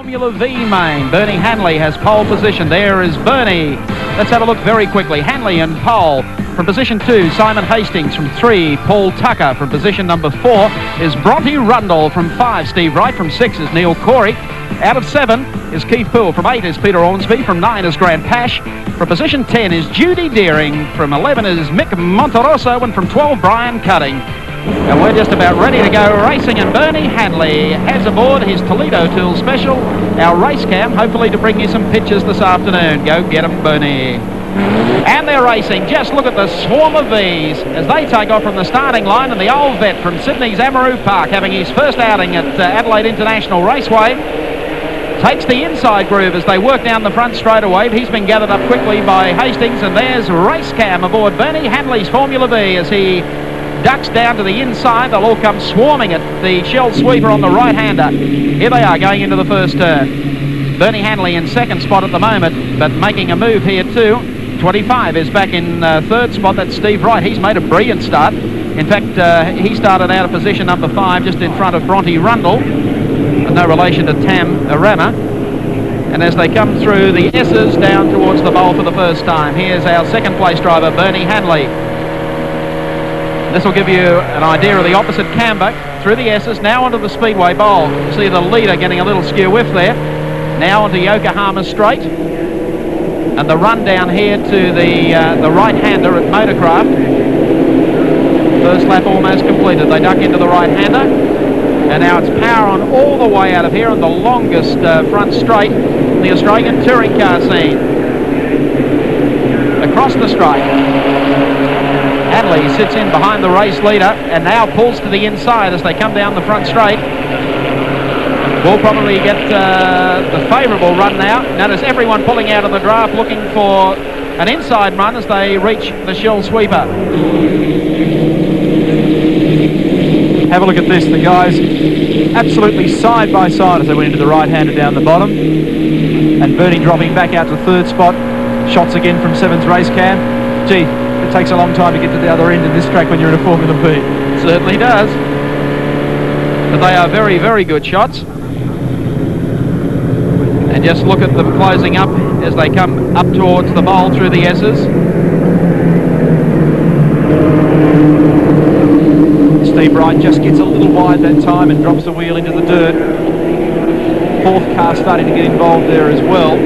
Formula V main. Bernie Hanley has pole position. There is Bernie. Let's have a look very quickly. Hanley in pole. From position 2, Simon Hastings. From 3, Paul Tucker. From position number 4 is Bronte Rundle. From 5, Steve Wright. From 6 is Neil Corey. Out of 7 is Keith Poole. From 8 is Peter Ormsby. From 9 is Grant Pash. From position 10 is Judy Deering. From 11 is Mick Monterosso. And from 12, Brian Cutting. And we're just about ready to go racing, and Bernie Hanley has aboard his Toledo Tool Special, our race cam, hopefully to bring you some pictures this afternoon. Go get them, Bernie. And they're racing. Just look at the swarm of V's as they take off from the starting line, and the old vet from Sydney's Amaroo Park, having his first outing at Adelaide International Raceway, takes the inside groove as they work down the front straightaway. He's been gathered up quickly by Hastings, and there's race cam aboard Bernie Hanley's Formula V as he ducks down to the inside. They'll all come swarming at the shell sweeper on the right-hander. Here they are going into the first turn. Bernie Hanley in second spot at the moment, but making a move here too. 25 is back in third spot. That's Steve Wright. He's made a brilliant start. In fact, he started out of position number 5, just in front of Bronte Rundle, no relation to Tam Arama. And as they come through the S's down towards the bowl for the first time, here's our second place driver, Bernie Hanley. This will give you an idea of the opposite camber through the S's, now onto the Speedway Bowl. You see the leader getting a little skew whiff there. Now onto Yokohama Straight. And the run down here to the right-hander at Motorcraft. First lap almost completed. They duck into the right-hander. And now it's power on all the way out of here on the longest front straight in the Australian touring car scene. Across the straight. Hanley sits in behind the race leader and now pulls to the inside as they come down the front straight. Will probably get the favourable run now. Notice everyone pulling out of the draft looking for an inside run as they reach the shell sweeper. Have a look at this. The guys absolutely side by side as they went into the right-hander down the bottom. And Bernie dropping back out to third spot. Shots again from 7's race cam. Gee, it takes a long time to get to the other end of this track when you're in a Formula V. Certainly does. But they are very, very good shots. And just look at them closing up as they come up towards the bowl through the S's. Steve Wright just gets a little wide that time and drops the wheel into the dirt. Fourth car starting to get involved there as well.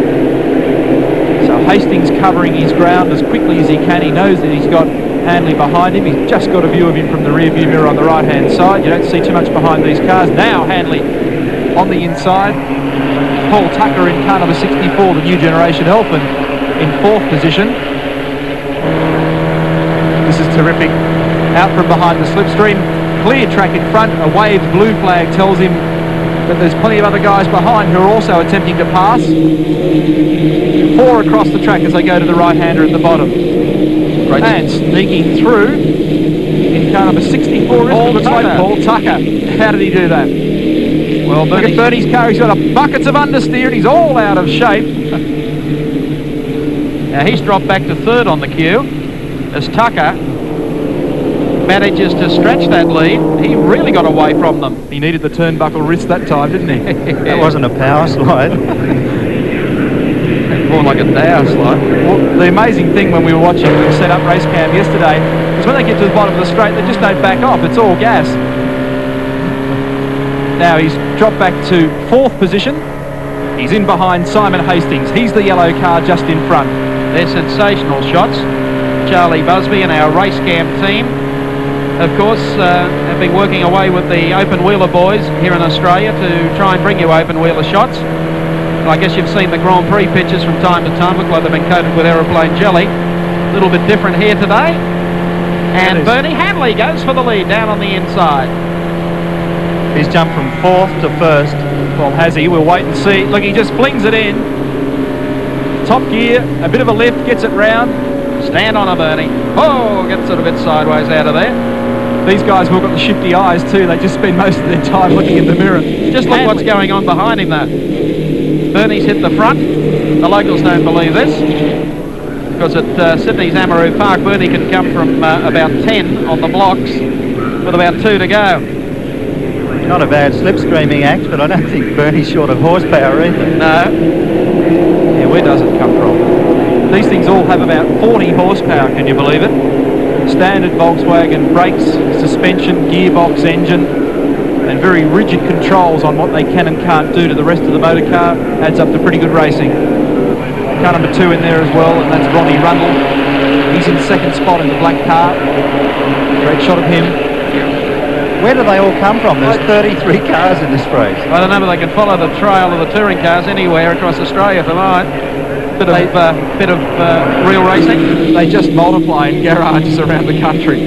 So Hastings covering his ground as quickly as he can. He knows that he's got Hanley behind him. He's just got a view of him from the rear view mirror on the right-hand side. You don't see too much behind these cars. Now Hanley on the inside. Paul Tucker in car number 64, the new generation Elfin, in fourth position. This is terrific. Out from behind the slipstream. Clear track in front. A waved blue flag tells him that there's plenty of other guys behind who are also attempting to pass. 4 across the track as they go to the right-hander at the bottom. Great. And sneaking through in car number 64 looks like Paul Tucker. How did he do that? Well, look at Bernie's car. He's got buckets of understeer and he's all out of shape. Now he's dropped back to third on the queue as Tucker manages to stretch that lead. He really got away from them. He needed the turnbuckle wrist that time, didn't he? That wasn't a power slide. More like a dow slide. Well, the amazing thing when we were watching the set up race cam yesterday is when they get to the bottom of the straight, they just don't back off. It's all gas. Now he's dropped back to fourth position. He's in behind Simon Hastings. He's the yellow car just in front. They're sensational shots. Charlie Busby and our race cam team, of course, have been working away with the open wheeler boys here in Australia to try and bring you open wheeler shots. I guess you've seen the Grand Prix pictures from time to time. Look like they've been coated with aeroplane jelly. A little bit different here today. And Bernie Hanley goes for the lead down on the inside. He's jumped from fourth to first. Well, has he? We'll wait and see. Look, he just flings it in. Top gear, a bit of a lift, gets it round. Stand on her, Bernie. Oh, gets it a bit sideways out of there. These guys have all got the shifty eyes too. They just spend most of their time looking in the mirror. Just look what's going on behind him, though. Bernie's hit the front. The locals don't believe this, because at Sydney's Amaroo Park, Bernie can come from about 10 on the blocks with about 2 to go. Not a bad slipstreaming act, but I don't think Bernie's short of horsepower either. No. Yeah, where does it come from? These things all have about 40 horsepower, can you believe it? Standard Volkswagen brakes, suspension, gearbox, engine, and very rigid controls on what they can and can't do to the rest of the motor car. Adds up to pretty good racing. Car number 2 in there as well, and that's Ronnie Rundle. He's in second spot in the black car. Great shot of him. Where do they all come from? There's 33 cars in this race. I don't know, but they can follow the trail of the touring cars anywhere across Australia tonight. Bit of real racing. They just multiply in garages around the country.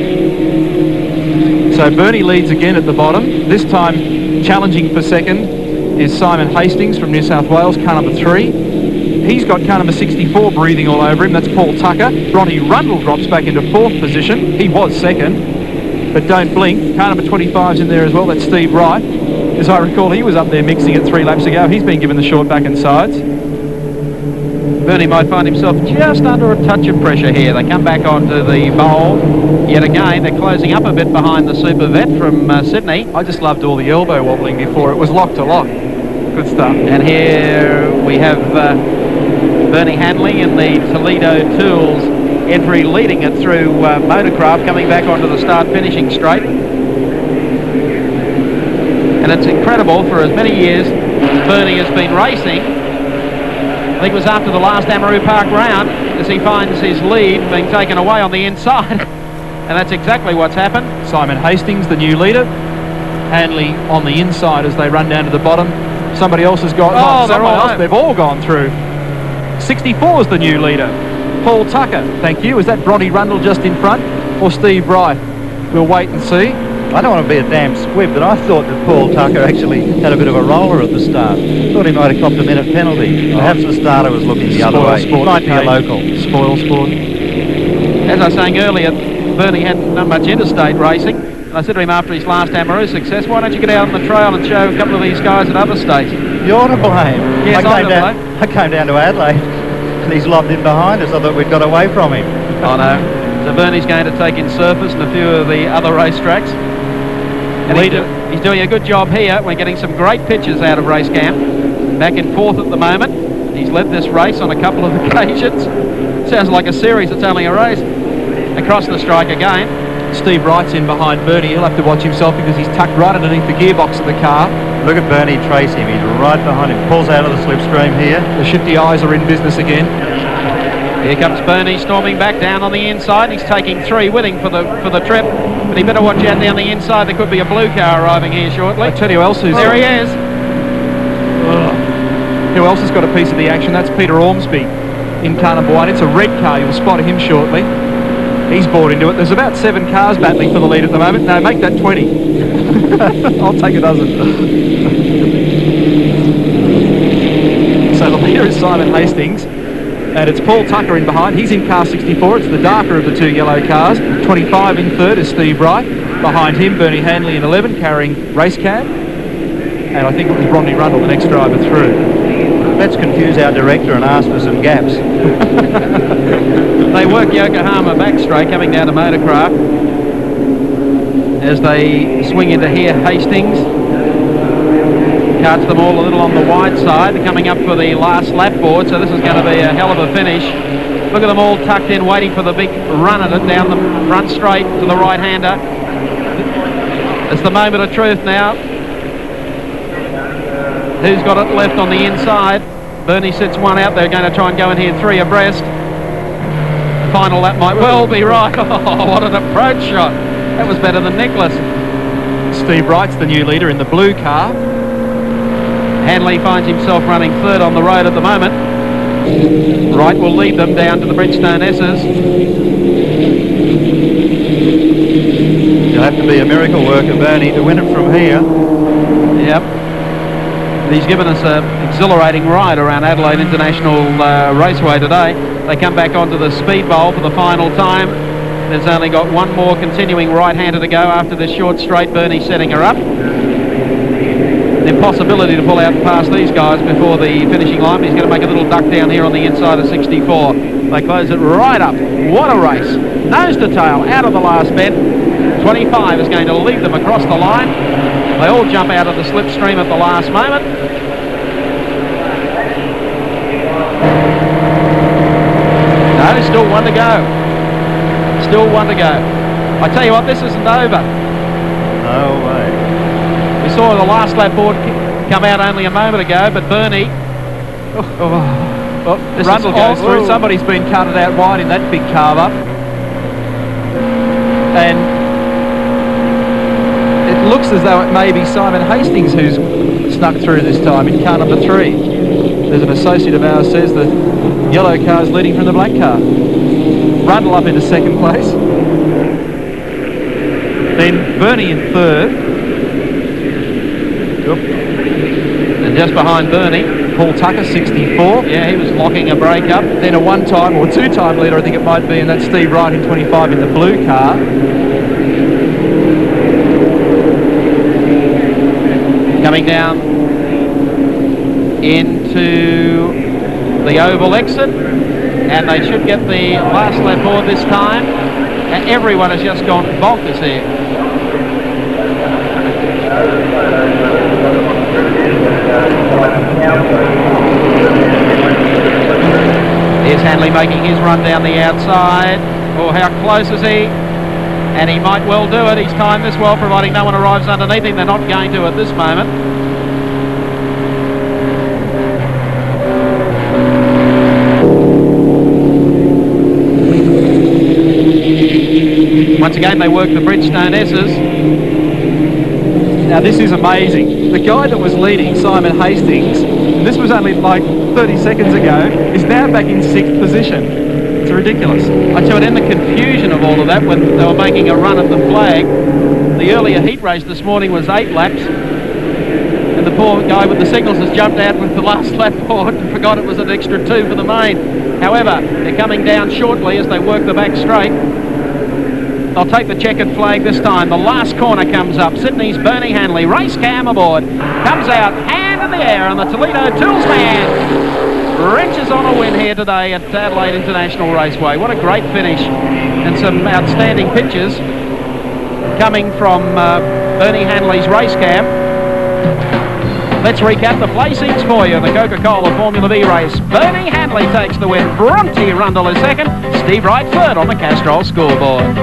So Bernie leads again at the bottom. This time challenging for second is Simon Hastings from New South Wales, car number 3. He's got car number 64 breathing all over him. That's Paul Tucker. Ronnie Rundle drops back into 4th position. He was second. But don't blink, car number 25's in there as well, that's Steve Wright. As I recall, he was up there mixing it 3 laps ago. He's been given the short back and sides. Bernie might find himself just under a touch of pressure here. They come back onto the bowl. Yet again, they're closing up a bit behind the Super Vet from Sydney. I just loved all the elbow wobbling before. It was lock to lock. Good stuff. And here we have Bernie Hanley in the Toledo Tools entry, leading it through Motorcraft, coming back onto the start-finishing straight. And it's incredible, for as many years Bernie has been racing. I think it was after the last Amaroo Park round, as he finds his lead being taken away on the inside. And that's exactly what's happened. Simon Hastings, the new leader. Hanley on the inside as they run down to the bottom. Somebody else has got... They've all gone through. 64 is the new leader. Paul Tucker, thank you. Is that Ronnie Rundle just in front, or Steve Wright? We'll wait and see. I don't want to be a damn squib, but I thought that Paul Tucker actually had a bit of a roller at the start. Thought he might have copped a minute penalty. Perhaps the starter was looking the other way. He might be a local. Spoil sport. As I was saying earlier, Bernie hadn't done much interstate racing. And I said to him after his last Amaroo success, why don't you get out on the trail and show a couple of these guys at other states? You're to blame. Yes, I came down to Adelaide and he's lobbed in behind us. I thought we'd got away from him. I know. So Bernie's going to take in Surface and a few of the other racetracks. And he's doing a good job here. We're getting some great pictures out of racecam. Back in 4th at the moment. He's led this race on a couple of occasions. Sounds like a series, it's only a race. Across the strike again. Steve Wright's in behind Bernie. He'll have to watch himself because he's tucked right underneath the gearbox of the car. Look at Bernie trace him. He's right behind him. Pulls out of the slipstream here. The shifty eyes are in business again. Here comes Bernie storming back down on the inside. He's taking 3 with him for the trip. But he better watch out down the inside. There could be a blue car arriving here shortly. I tell you who else who's... There he is. Who else has got a piece of the action? That's Peter Ormsby in car number 1. It's a red car. You'll spot him shortly. He's bought into it. There's about 7 cars battling for the lead at the moment. No, make that 20. I'll take a dozen. So the leader is Simon Hastings. And it's Paul Tucker in behind. He's in car 64. It's the darker of the 2 yellow cars. 25 in 3rd is Steve Wright. Behind him, Bernie Hanley in 11, carrying racecam. And I think it was Ronnie Rundle, the next driver through. Let's confuse our director and ask for some gaps. They work Yokohama back straight, coming down to Motorcraft. As they swing into here, Hastings carts them all a little on the wide side. They're coming up for the last lap board, so this is going to be a hell of a finish. Look at them all tucked in, waiting for the big run at it down the front straight to the right-hander. It's the moment of truth now. Who's got it left on the inside? Bernie sits one out. They're going to try and go in here 3 abreast. Final lap might well be right. Oh, what an approach shot. That was better than Nicholas. Steve Wright's the new leader in the blue car. Hanley finds himself running 3rd on the road at the moment. Wright will lead them down to the Bridgestone S's. You'll have to be a miracle worker, Bernie, to win it from here. Yep. He's given us an exhilarating ride around Adelaide International Raceway today. They come back onto the speed bowl for the final time. There's only got one more continuing right-hander to go after this short straight. Bernie setting her up. The impossibility to pull out past these guys before the finishing line. He's going to make a little duck down here on the inside of 64. They close it right up. What a race. Nose to tail out of the last bend. 25 is going to lead them across the line. They all jump out of the slipstream at the last moment. No, still one to go. Still one to go. I tell you what, this isn't over. No way. We saw the last lap board come out only a moment ago, but Bernie... Rundle goes through. Somebody's been cutted out wide in that big carve up. And it looks as though it may be Simon Hastings who's snuck through this time in car number 3. There's an associate of ours says the yellow car's leading from the black car. Rundle up into second place. Then Bernie in third. And just behind Bernie, Paul Tucker, 64. yeah, he was locking a break up. Then a one-time or two-time leader, I think it might be, and that's Steve Wright in 25 in the blue car. Coming down into the oval exit, and they should get the last lap board this time. And everyone has just gone bonkers here. Here's Hanley making his run down the outside. Oh, how close is he? And he might well do it. He's timed this well, providing no one arrives underneath him. They're not going to at this moment. Once again, they work the Bridgestone S's. Now this is amazing. The guy that was leading, Simon Hastings, and this was only like 30 seconds ago, is now back in 6th position. It's ridiculous. I tell you, in the confusion of all of that, when they were making a run at the flag, the earlier heat race this morning was 8 laps, and the poor guy with the signals has jumped out with the last lap board and forgot it was an extra 2 for the main. However, they're coming down shortly as they work the back straight. They'll take the checkered flag this time. The last corner comes up. Sydney's Bernie Hanley, race cam aboard, comes out, hand in the air, and the Toledo Tools man wrenches on a win here today at Adelaide International Raceway. What a great finish, and some outstanding pictures coming from Bernie Hanley's race cam. Let's recap the placings for you in the Coca-Cola Formula V race. Bernie Hanley takes the win. Bronte Rundle is second. Steve Wright third on the Castrol scoreboard.